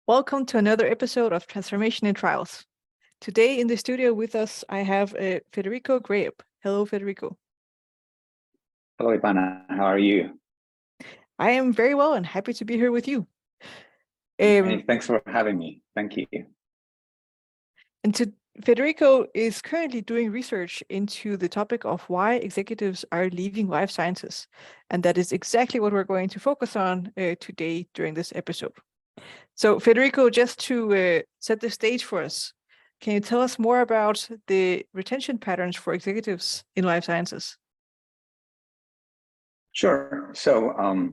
Welcome to another episode of Transformation in Trials. Today in the studio with us, I have Federico Grayeb. Hello, Federico. Hello, Ivanna. How are you? I am very well and happy to be here with you. Hey, thanks for having me. Thank you. Federico is currently doing research into the topic of why executives are leaving life sciences. And that is exactly what we're going to focus on today during this episode. So Federico, just to set the stage for us, can you tell us more about the retention patterns for executives in life sciences? Sure. So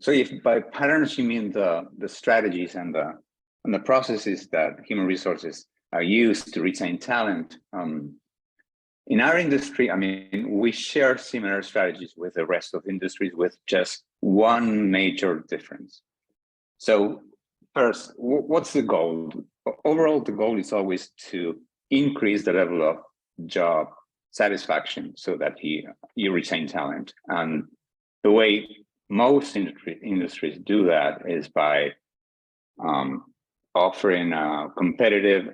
if by patterns you mean the strategies and the processes that human resources are used to retain talent, in our industry, I mean, we share similar strategies with the rest of industries with just one major difference. So first, what's the goal? Overall, the goal is always to increase the level of job satisfaction so that you retain talent. And the way most industries do that is by offering a competitive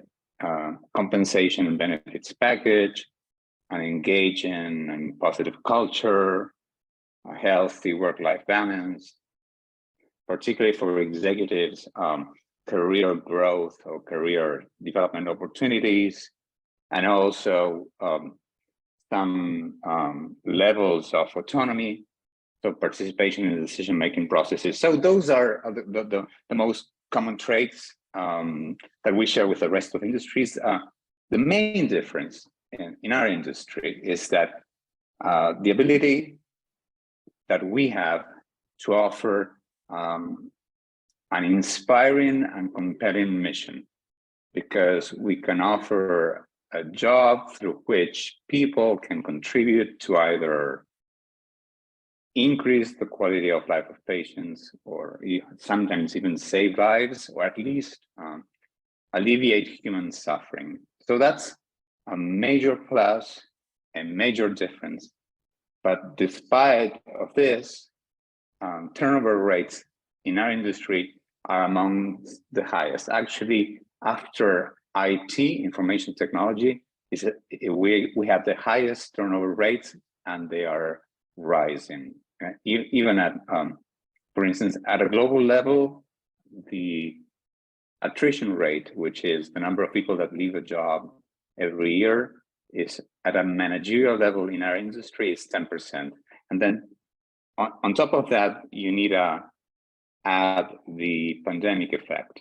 compensation and benefits package, an engaging and positive culture, a healthy work-life balance, particularly for executives, career growth or career development opportunities, and also some levels of autonomy, so participation in the decision-making processes. So those are the most common traits that we share with the rest of industries. The main difference in our industry is that the ability that we have to offer an inspiring and compelling mission, because we can offer a job through which people can contribute to either increase the quality of life of patients or sometimes even save lives, or at least alleviate human suffering. So that's a major plus, a major difference. But despite of this, turnover rates in our industry are among the highest. Actually, after IT, information technology, we have the highest turnover rates, and they are rising. Even at, for instance, at a global level, the attrition rate, which is the number of people that leave a job every year, is at a managerial level in our industry is 10%. And then on top of that, you need to add the pandemic effect.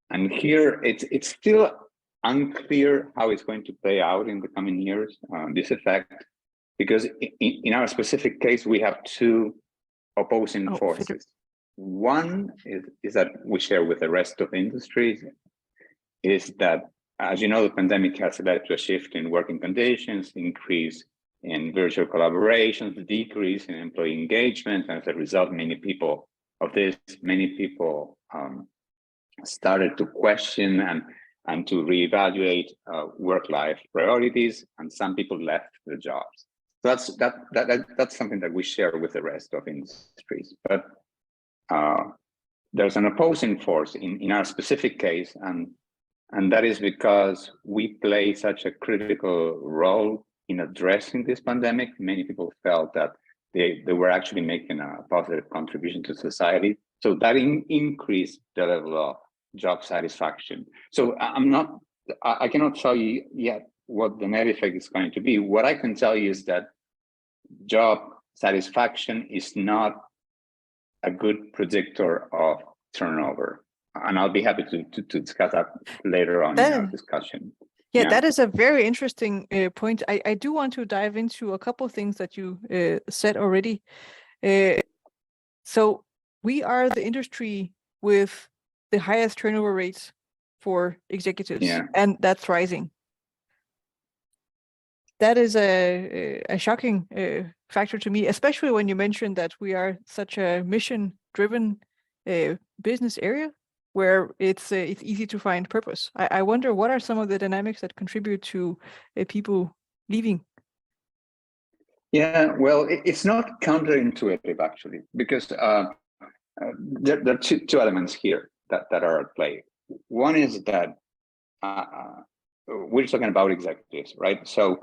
And here, it's still unclear how it's going to play out in the coming years, this effect, because in our specific case, we have two opposing forces. One is that we share with the rest of industries, is that, as you know, the pandemic has led to a shift in working conditions, increase in virtual collaborations, decrease in employee engagement, and as a result, many people started to question and to reevaluate work-life priorities, and some people left the jobs. So that's something that we share with the rest of industries. But there's an opposing force in our specific case, and that is because we play such a critical role in addressing this pandemic. Many people felt that they were actually making a positive contribution to society. So that increased the level of job satisfaction. So I cannot tell you yet what the net effect is going to be. What I can tell you is that job satisfaction is not a good predictor of turnover. And I'll be happy to discuss that later on in our discussion. Yeah, that is a very interesting point. I do want to dive into a couple of things that you said already. So we are the industry with the highest turnover rates for executives, and that's rising. That is a shocking factor to me, especially when you mentioned that we are such a mission-driven business area where it's easy to find purpose. I wonder, what are some of the dynamics that contribute to people leaving? Yeah, well, it's not counterintuitive, actually, because there are two elements here. that are at play. One is that we're talking about executives, right? So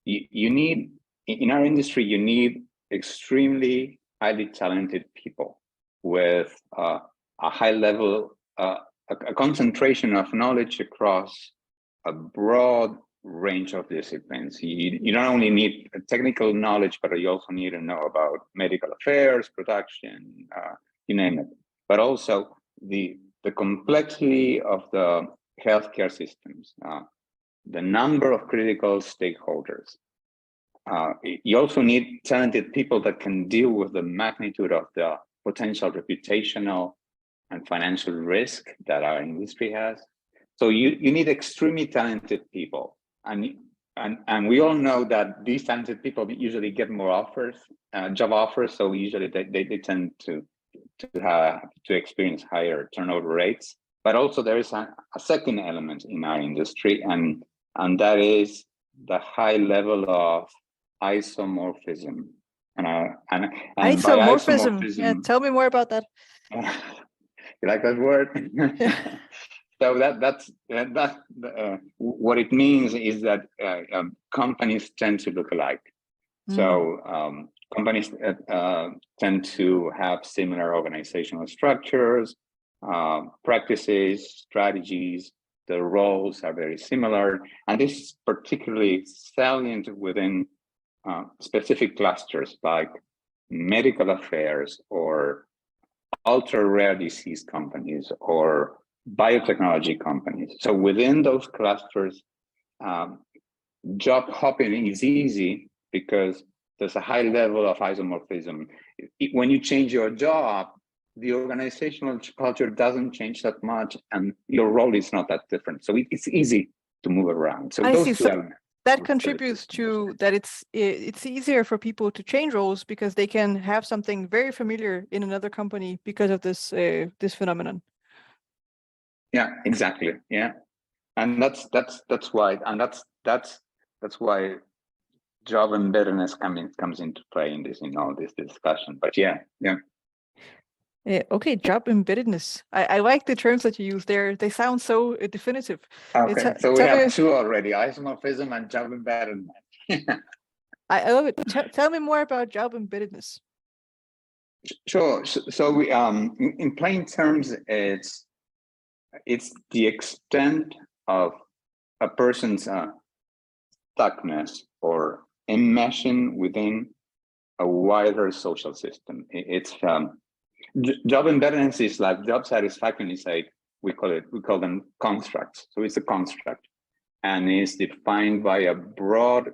you need, in our industry, you need extremely highly talented people with a high level, a concentration of knowledge across a broad range of disciplines. You don't only need technical knowledge, but you also need to know about medical affairs, production, you name it. But also the complexity of the healthcare systems, the number of critical stakeholders. You also need talented people that can deal with the magnitude of the potential reputational and financial risk that our industry has. So you need extremely talented people. And we all know that these talented people usually get more offers, job offers. So usually they tend to experience higher turnover rates. But also there is a second element in our industry, and that is the high level of isomorphism. And Isomorphism. Yeah, tell me more about that. You like that word? Yeah. So that's what it means is that companies tend to look alike. So companies tend to have similar organizational structures, practices, strategies. The roles are very similar, and this is particularly salient within specific clusters like medical affairs or ultra rare disease companies or biotechnology companies. So within those clusters, job hopping is easy because there's a high level of isomorphism. When you change your job, the organizational culture doesn't change that much, and your role is not that different. So it's easy to move around. So those two elements. That contributes to that it's easier for people to change roles because they can have something very familiar in another company because of this this phenomenon. Yeah, exactly. Yeah, and that's why, and that's why job embeddedness comes into play in all this discussion. But yeah. Okay, job embeddedness. I like the terms that you use there. They sound so definitive. Okay, so we have two already: isomorphism and job embeddedness. I love it. Tell me more about job embeddedness. Sure. So we in plain terms, it's the extent of a person's stuckness or enmeshing within a wider social system. It's job embeddedness is like job satisfaction is like we call them constructs. So it's a construct, and it's defined by a broad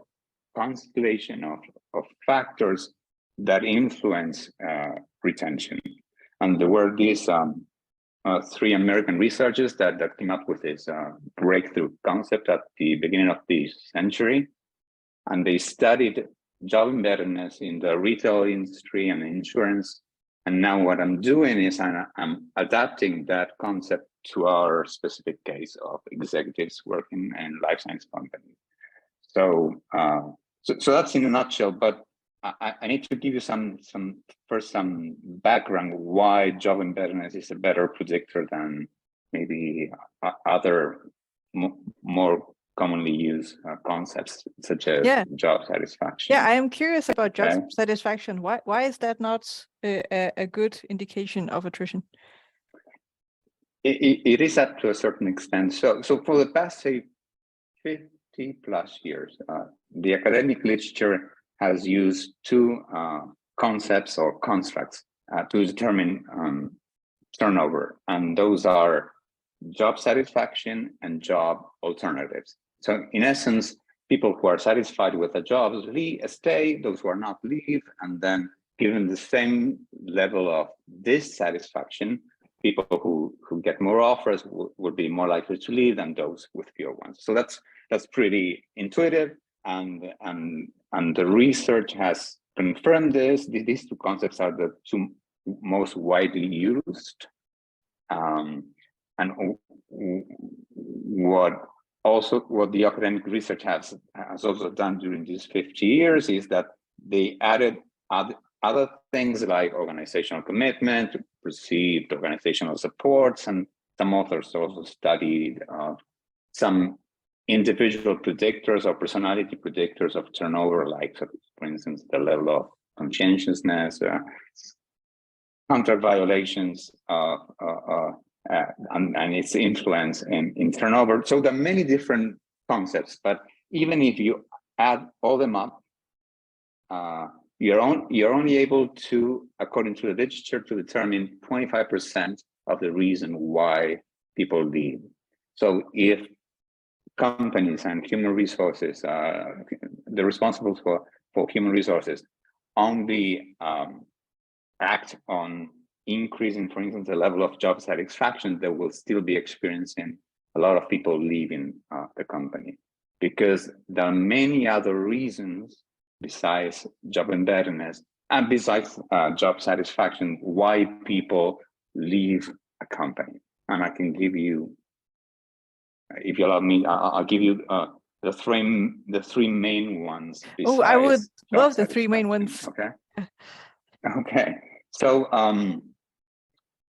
constellation of factors that influence retention. And there were these three American researchers that came up with this breakthrough concept at the beginning of this century. And they studied job embeddedness in the retail industry and insurance. And now what I'm doing is I'm adapting that concept to our specific case of executives working in life science companies. So that's in a nutshell, but I need to give you some background why job embeddedness is a better predictor than maybe other more commonly used concepts such as job satisfaction. Yeah, I am curious about job satisfaction. Why is that not a good indication of attrition? It is up to a certain extent. So for the past, say, 50 plus years, the academic literature has used two concepts or constructs to determine turnover, and those are job satisfaction and job alternatives. So in essence, people who are satisfied with a job stay, those who are not leave, and then given the same level of dissatisfaction, people who get more offers would be more likely to leave than those with fewer ones. So that's pretty intuitive, and the research has confirmed this. These two concepts are the two most widely used. And what the academic research has also done during these 50 years is that they added other things like organizational commitment, perceived organizational supports, and some authors also studied some individual predictors or personality predictors of turnover, like, for instance, the level of conscientiousness, counter violations, and its influence in turnover. So there are many different concepts, but even if you add all them up, you're only able to, according to the literature, to determine 25% of the reason why people leave. So if companies and human resources, the responsible for human resources, only act on increasing, for instance, the level of job satisfaction, they will still be experiencing a lot of people leaving the company, because there are many other reasons besides job embeddedness and besides job satisfaction why people leave a company. And I can give you, if you allow me, I'll give you the three main ones. I would love the three main ones. Okay. Okay. So